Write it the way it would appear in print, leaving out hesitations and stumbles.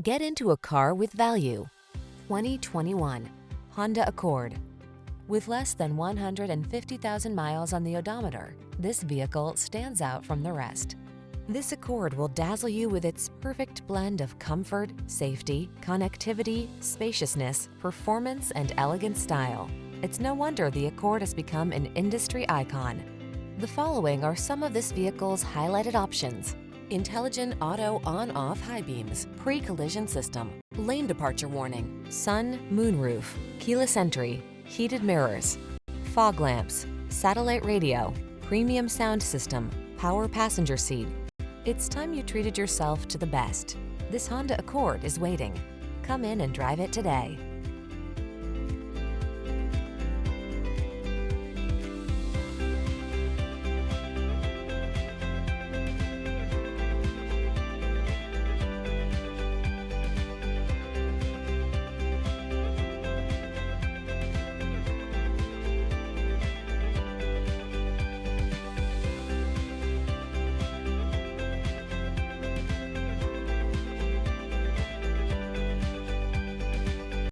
Get into a car with value. 2021 Honda Accord. With less than 150,000 miles on the odometer, this vehicle stands out from the rest. This Accord will dazzle you with its perfect blend of comfort, safety, connectivity, spaciousness, performance, and elegant style. It's no wonder the Accord has become an industry icon. The following are some of this vehicle's highlighted options: intelligent auto on-off high beams, pre-collision system, lane departure warning, sun, moonroof, keyless entry, heated mirrors, fog lamps, satellite radio, premium sound system, power passenger seat. It's time you treated yourself to the best. This Honda Accord is waiting. Come in and drive it today.